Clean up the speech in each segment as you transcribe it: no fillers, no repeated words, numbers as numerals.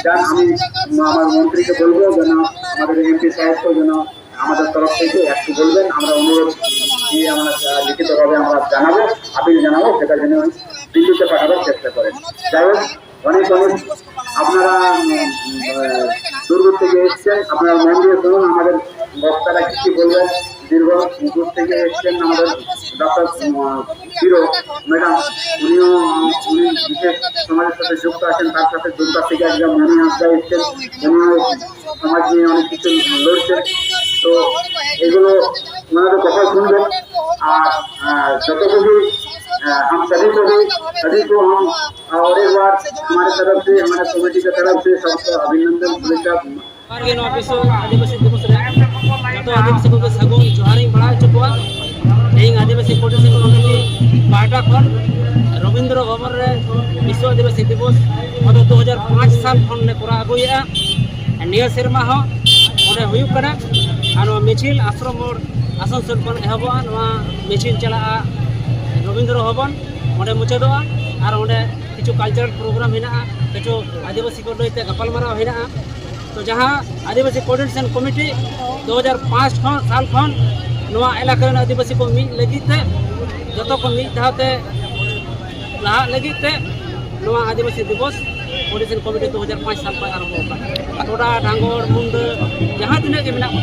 যান আমি আমার মন্ত্রীকে বলবো যেন আমাদের এমপি সাহেবকে যেন আমাদের তরফ থেকে একটু বলবেন, আমরা অনুরোধ দিয়ে আমরা লিখিতভাবে আমরা জানাবো, আপিল জানাবো, সেটা যেন দিল্লিতে পাঠাবার চেষ্টা করেন। যাই হোক, অনেক অনেক আপনারা দূর থেকে এসছেন, আপনারা মন দিয়ে শুনুন আমাদের বক্তারা কি বলবেন। দীর্ঘ দূর থেকে এসছেন আমাদের ডক্টর হিরো ম্যাডাম, উনি বিশেষ সমাজের সাথে যুক্ত আছেন, তার সাথে যুক্ত থেকে একজন মনি হাসদা এসছেন, উনিও সমাজ নিয়ে অনেক কিছু লড়ছেন। তো এগুলো ওনাদের কথা শুনবেন। আর যতটুকু हम सभी को हम और एक बार हमारे तरफ से, हमारे कमेटी की तरफ से सबको अभिनंदन शुभेच्छा। आदिवासी दिवस जो आदिवासी को सगुन जोहारी बड़ा चुका इन आदिवासी कोऑर्डिनेशन कमेटी पार्टा खन रविंद्र भवन रे विश्व आदिवासी दिवस 2005 साल खन ने करा अगुया नियर सेरमा हो ओडे हुयु कना आनो मिचिल आश्रम मोड़ आसनसोल खन एहबा नवा मिचिल चला रविंद्र भवन ओडे मुचादोआ और ओडे किछु कल्चरल प्रोग्राम हेना किछु आदिवासी को लइते गपालमारा हेना। तो जहाँ आदिवासी कोऑर्डिनेशन कमेटी 2005 साल खन नवा इलाका आदिवासी को मिल लगिते जो को मिल धाते लहा लगिते नवा आदिवासी दिवस कोऑर्डिनेशन कमेटी 2005 साल पर आरंभ होगा। टोडा डांगोर मुंड जहाँ तीन के मेना को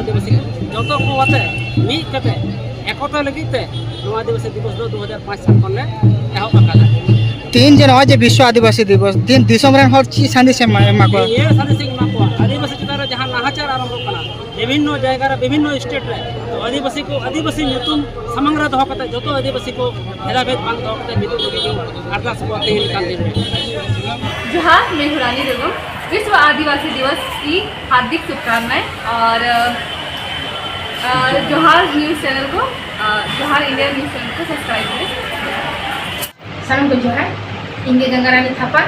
आदिवासी जो को आते मिल कते एकता लगिते नवा आदिवासी दिवस 2005 साल खन ले एहब आकादा। तीन जन आज विश्व आदिवासी दिवस दिन दिसम रन हर चीज संदेश एमा को ये संदेश एमा को आदिवासी चितार जहां नाहाचार आरंभ कना विभिन्न जगह रे विभिन्न स्टेट रे तो आदिवासी को आदिवासी ᱧᱩᱛᱩᱢ सामंग रे दोहो कते जतो आदिवासी को भेदाभेद बांग दोहो कते मिदु लगे अरदास को तेल काल दिन जहां मैं हुरानी बेगम विश्व आदिवासी दिवस की हार्दिक शुभकामनाएं और जोहार न्यूज़ चैनल को जोहार इंडिया न्यूज़ चैनल को सब्सक्राइब करें। सानम को जोहार इंगे गंगारानी थापा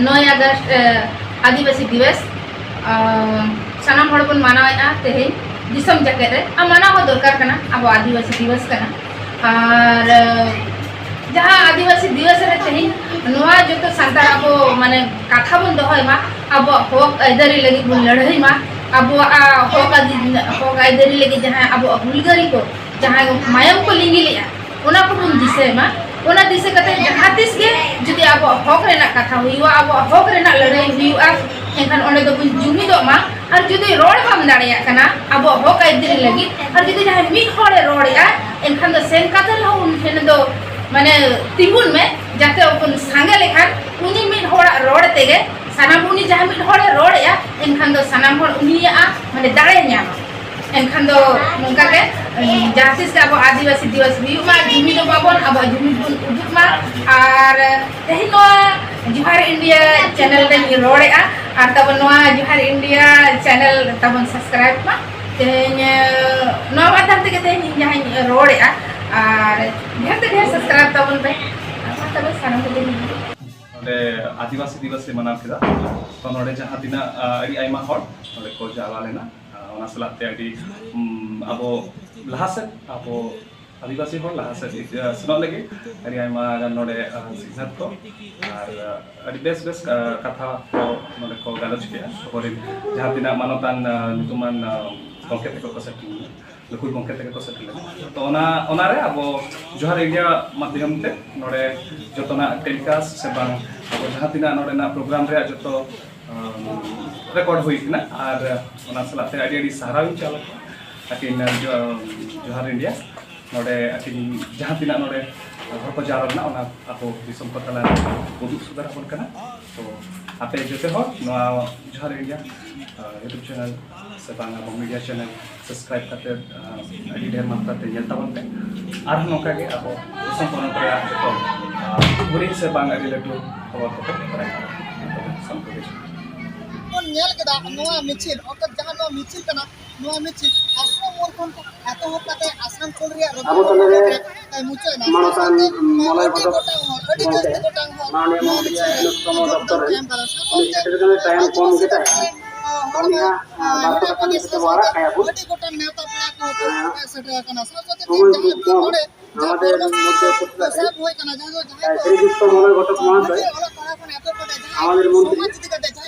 9 अगस्त आदिवासी दिवस सानाम हड़ बन मानावेआ तेहे दिसम जगह रे आ माना हो दरकार कना अब आदिवासी दिवस कना और जहाँ आदिवासी दिवस रे तेहे नोआ जो तो सांतार अब माने काथा बन दोहमा अब हक आइदारी लगी बन लड़ाई मा अब हक आइदारी लगी जहाँ अब हुलगरी को जहाँ मायम को लिंगी लिया उना को बन दिसे मा ओना दिसे कते जहाँ तिस के जुदी अब हक रेना कथा हुआ अब हक रेना लड़ाई हुआ एनखान ओंडे दो बुन जुमिदो मा और जुदी रोड बाम दाड़िया कना अब हक आइदारी लगी और जुदी जहाँ मिड होड़े रोड़या एनखान दो सेन कातल हो उनखेन दो माने तिगुन में जाते अपन सांगे लेखान उनी मिड होड़ा रोड तेगे सानाम उनी जहाँ मिड होड़े रोड़या एनखान दो सानाम होड़ उनिया माने दाड़े न्यामा एनखान दो नोंका के जहाँ तिस के अब आदिवासी दिवस हुआ जुमिदो बाबन अब जुमिद उदुक मा और तेही नोआ जोहार इंडिया चैनल रे रोड़ेआ और तब नोआ जोहार इंडिया चैनल तब सब्सक्राइब मा तेही नोआ माध्यम ते तेही जहाँ रोड़ेआ और ढेर से ढेर सब्सक्राइब तब पे तब सानम को नोडे आदिवासी दिवस से मनाव केदा तो नोडे जहाँ तीना अड़ी आइमा हर नोडे को जाला लेना ओना सलाते अड़ी अबो लहासे अबो आदिवासी हर लहासे सुनो लगे अड़ी आइमा नोडे सिग्नत को और अड़ी बेस बेस कथा को नोडे को गालोच किया और जहाँ तीना मानतान नितुमान गंके तक को सेटिंग लकुई गंके तक को सेटिंग तो ओना रे अब जोहार इंडिया माध्यम ते नोडे जतना टेलिकास्ट से बांग अब जहाँ तीना नोडे ना प्रोग्राम रे जतो रेकॉर्ड हुई ना और ओना सलाते अड़ी सहारावी चालक अकिन जोहार इंडिया नोडे अकिन जहाँ तीना नोडे घर को जारना ना ओना आपो दिसम को तला उदुग सुधार होन कना तो आपे जोते हो नोआ जोहार इंडिया यूट्यूब चैनल से बांगा मीडिया चैनल सब्सक्राइब करते अड़ी ढेर मात्रा ते नेता बनते और नोका के आपो दिसम को नोकरे जो बुरी से बांगा अड़ी लटू खबर को कराई संदेश नेल केदा नोआ मिचिल ओकर जहां नोआ मिचिल कना नोआ मिचिल आश्रम मोर कोन एतो हो पाते आसाम कोल रिया अब तले मुचे ना मानतान मलाई बदो अडी गोटांग माने मोदिया अनुष्कम डॉक्टर है इतने टाइम कम केता है दुनिया बात करने से बारा काया बोल अडी गोटांग नेता पड़ा को सेट कना सरस्वती আমাদের মধ্যে सब होय कना जहां শ্রীযুক্ত মলয় ঘটক মহাশয় আমাদের মন্ত্রী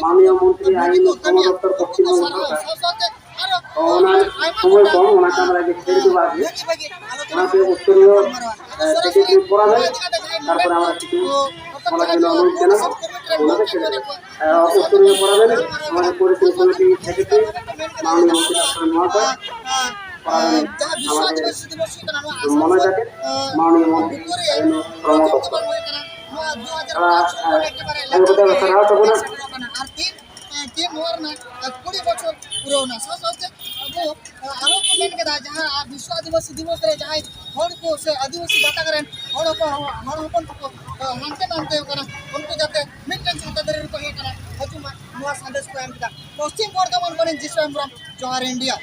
মাননীয় মন্ত্রী আইন ও শ্রম দপ্তর পশ্চিমবঙ্গ সরকার ওনার সময় কম, ওনাকে আমরা আগে ছেড়ে দেবো আগে, ওনাকে উত্তরীয় সেক্রেটারি পড়াবেন, তারপরে আমরা কিছু বলার জন্য অনুরোধ জানাবো, ওনাকে ছেড়ে দেবো। উত্তরীয় পড়াবেন আমাদের পরিচয় কমিটি সেক্রেটারি মাননীয় মন্ত্রী ডক্টর মহাশয় পড়াবেন আমাদের মনোজাকে মাননীয় মন্ত্রী আইন ও শ্রম দপ্তর। तीन कुड़ी बचर पुरौना साथ अब आरो को मेन केदा जहां विश्व आदिवासी दिवस रे जहां हर को से आदिवासी गाता करेन हर हपन को हांते नामते करा उनको जाते मिटन छाता दरे को हे करा हजुमा नुआ संदेश को एम केदा पश्चिम बर्धमान बने जिसम जोहार इंडिया।